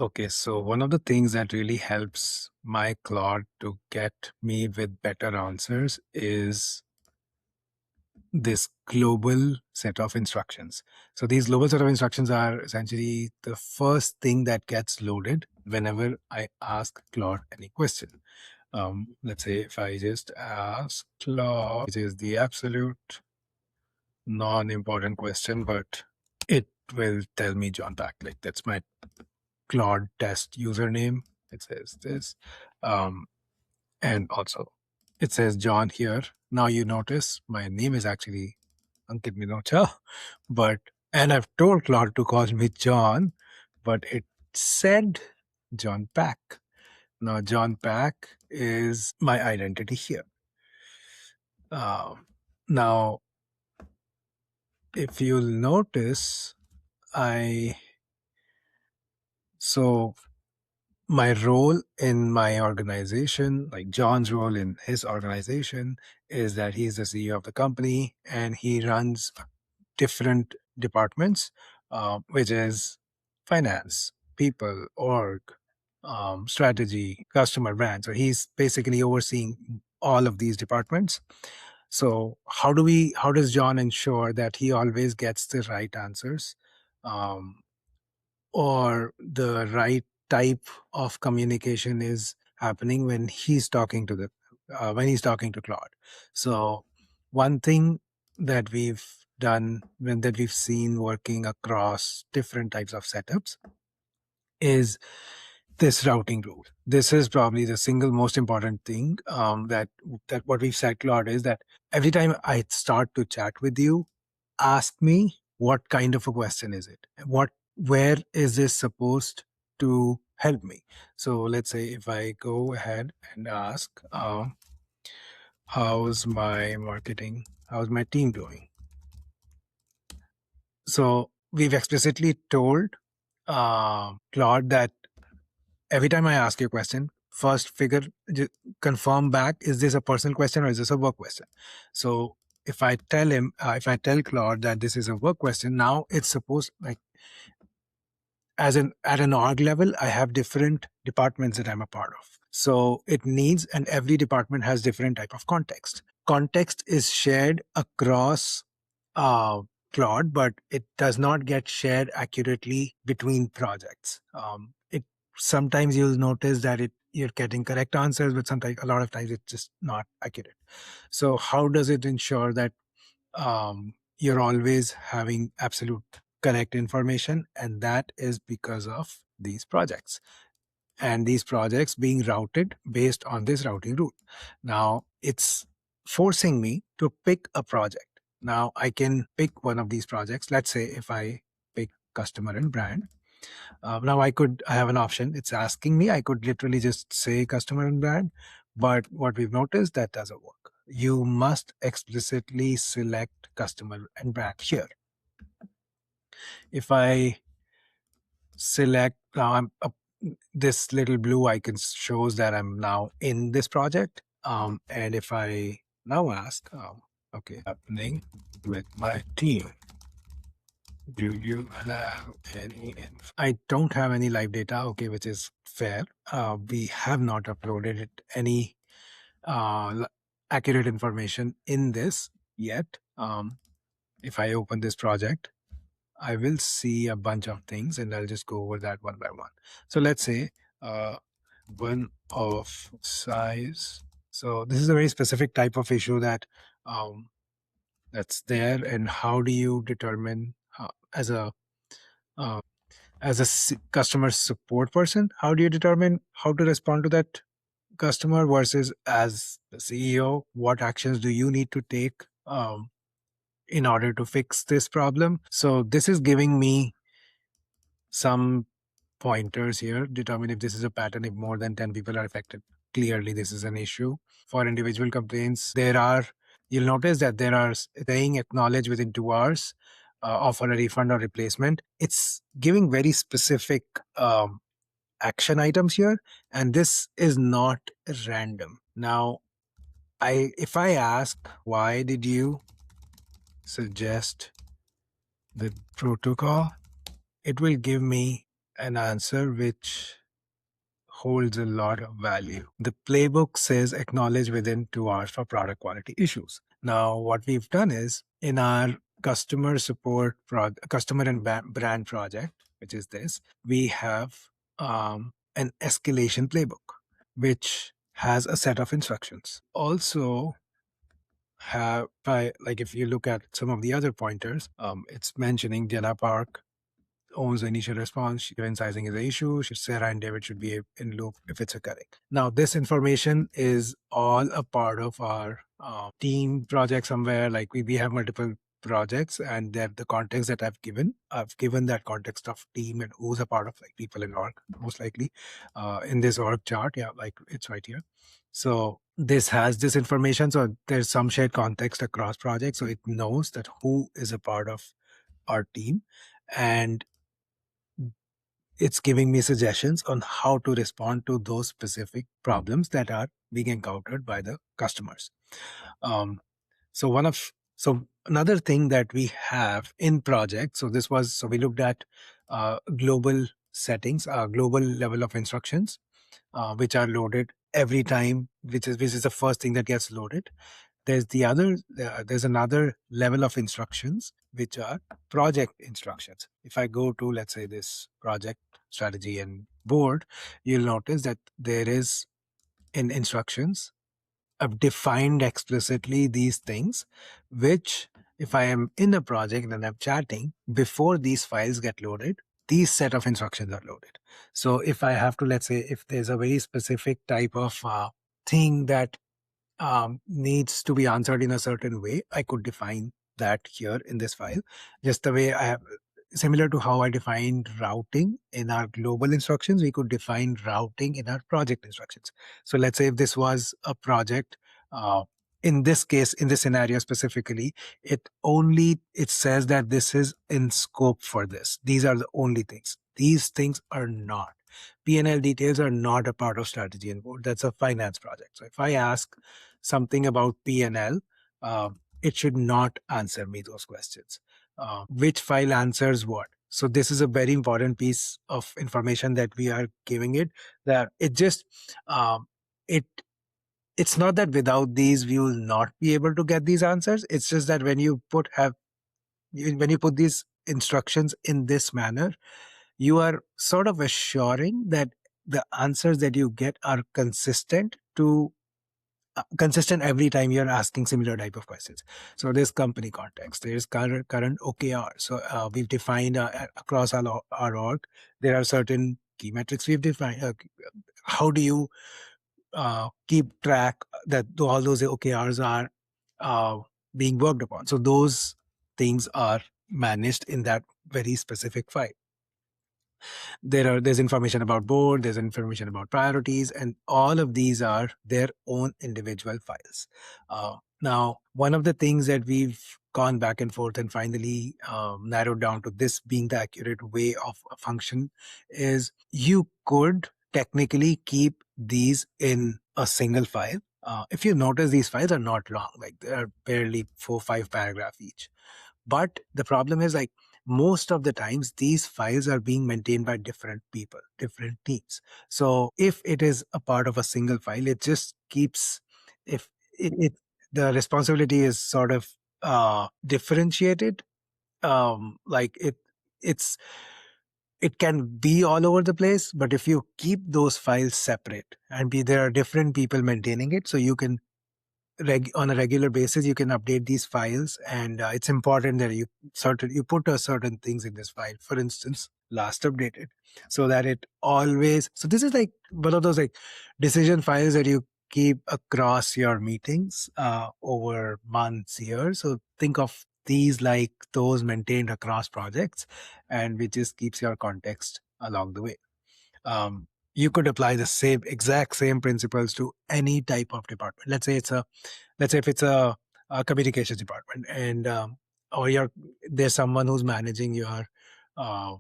Okay, so one of the things that really helps my Claude to get me with better answers is this global set of instructions. So these global set of instructions are essentially the first thing that gets loaded whenever I ask Claude any question. Let's say if I just ask Claude, which is the absolute non-important question, but it will tell me John Pack. Like that's my Claude test username. It says this. And also it says John here. Now you notice my name is actually Ankit Minocha, and I've told Claude to call me John, but it said John Pack. Now John Pack is my identity here. Now, if you'll notice, so my role in my organization, like John's role in his organization, is that he's the CEO of the company and he runs different departments, which is finance, people, org, strategy, customer brand. So he's basically overseeing all of these departments. So how does John ensure that he always gets the right answers? Or the right type of communication is happening when he's talking to Claude. So one thing that we've done that we've seen working across different types of setups is this routing rule. This is probably the single most important thing, that what we've said, Claude, is that every time I start to chat with you, ask me what kind of a question is it? Where is this supposed to help me? So let's say if I go ahead and ask, how's my marketing? How's my team doing? So we've explicitly told Claude that every time I ask you a question, first confirm back, is this a personal question or is this a work question? So if I tell Claude that this is a work question, now it's supposed, like, at an org level, I have different departments that I'm a part of. So and every department has different type of context. Context is shared across Claude, but it does not get shared accurately between projects. It Sometimes you'll notice that you're getting correct answers, but sometimes a lot of times it's just not accurate. So how does it ensure that you're always having absolute correct information? And that is because of these projects, and these projects being routed based on this routing rule. Now it's forcing me to pick a project. Now I can pick one of these projects. Let's say if I pick customer and brand. Now I have an option. It's asking me, I could literally just say customer and brand, but what we've noticed, that doesn't work. You must explicitly select customer and brand here. If I select, this little blue icon shows that I'm now in this project. And if I now ask, okay, happening with my team, do you have any? I don't have any live data, okay, which is fair. We have not uploaded any accurate information in this yet. If I open this project, I will see a bunch of things and I'll just go over that one by one. So let's say one of size. So this is a very specific type of issue that's there. And how do you determine, as a customer support person, how do you determine how to respond to that customer versus as the CEO, what actions do you need to take in order to fix this problem? So this is giving me some pointers here. Determine if this is a pattern, if more than 10 people are affected. Clearly, this is an issue. For individual complaints, you'll notice that there are saying acknowledge within 2 hours, offer a refund or replacement. It's giving very specific action items here, and this is not random. Now, if I ask, why did you suggest the protocol? It will give me an answer which holds a lot of value. The playbook says acknowledge within 2 hours for product quality issues. Now, what we've done is in our customer support, customer and brand project, which is this, we have an escalation playbook, which has a set of instructions. Also, have by like if you look at some of the other pointers, it's mentioning Diana Park owns the initial response. Given sizing is the issue, Sarah and David should be in loop if it's occurring. Now, this information is all a part of our team project somewhere. Like we have multiple projects, and the context that I've given that context of team and who's a part of like people in org, most likely in this org chart. Yeah, like it's right here. So this has this information. So there's some shared context across projects. So it knows that who is a part of our team, and it's giving me suggestions on how to respond to those specific problems that are being encountered by the customers. Um, so another thing that we have in project. So we looked at global settings, global level of instructions, which are loaded every time, which is the first thing that gets loaded. There's another level of instructions which are project instructions. If I go to, let's say, this project strategy and board, you'll notice that there is in instructions I've defined explicitly these things, which if I am in a project and I'm chatting, before these files get loaded, these set of instructions are loaded. So if I have to, let's say, if there's a very specific type of thing that needs to be answered in a certain way, I could define that here in this file. Just the way I have, similar to how I defined routing in our global instructions, we could define routing in our project instructions. So let's say if this was a project, uh, in this case, in this scenario specifically, it says that this is in scope for this. These are the only things. These things are not. P&L details are not a part of strategy and board. That's a finance project. So if I ask something about P&L, it should not answer me those questions. Which file answers what? So this is a very important piece of information that we are giving it. That it just it it's not that without these we will not be able to get these answers. It's just that when you put these instructions in this manner, you are sort of assuring that the answers that you get are consistent every time you're asking similar type of questions. So there's company context, there's current OKR. So we've defined across our org, there are certain key metrics we've defined. How do you keep track that all those OKRs are being worked upon? So those things are managed in that very specific file. There's information about board, there's information about priorities, and all of these are their own individual files. Now, one of the things that we've gone back and forth and finally narrowed down to this being the accurate way of a function is you could technically keep these in a single file. If you notice, these files are not long, like they're barely 4-5 paragraphs each. But the problem is, like, most of the times these files are being maintained by different people, different teams. So if it is a part of a single file, it just keeps, if it the responsibility is sort of differentiated. Like it's it can be all over the place, but if you keep those files separate and there are different people maintaining it, so you can on a regular basis you can update these files, and it's important that you put a certain things in this file, for instance last updated, so that it always, so this is like one of those like decision files that you keep across your meetings over months, years. So think of these like those maintained across projects, and which just keeps your context along the way. You could apply the exact same principles to any type of department. Let's say if it's a communications department, and there's someone who's managing your uh,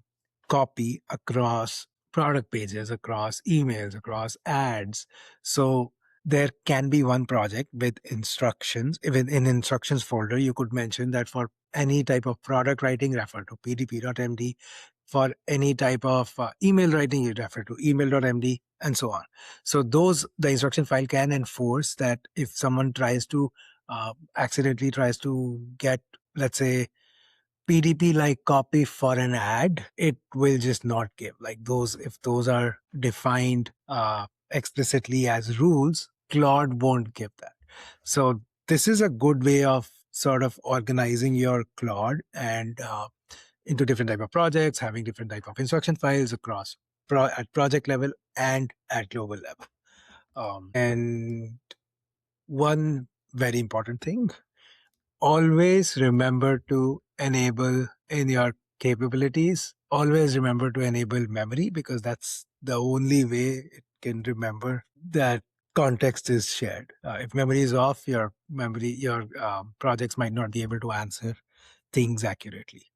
copy across product pages, across emails, across ads. So there can be one project with instructions. Even in instructions folder, you could mention that for any type of product writing, refer to pdp.md. For any type of email writing, you refer to email.md and so on. So the instruction file can enforce that if someone tries to accidentally tries to get, let's say, PDP like copy for an ad, it will just not give. Like those, if those are defined explicitly as rules, Claude won't give that. So this is a good way of sort of organizing your Claude and into different type of projects, having different type of instruction files across at project level and at global level. And one very important thing, always remember to enable in your capabilities, always remember to enable memory, because that's the only way it can remember that context is shared. If memory is off, your projects might not be able to answer things accurately.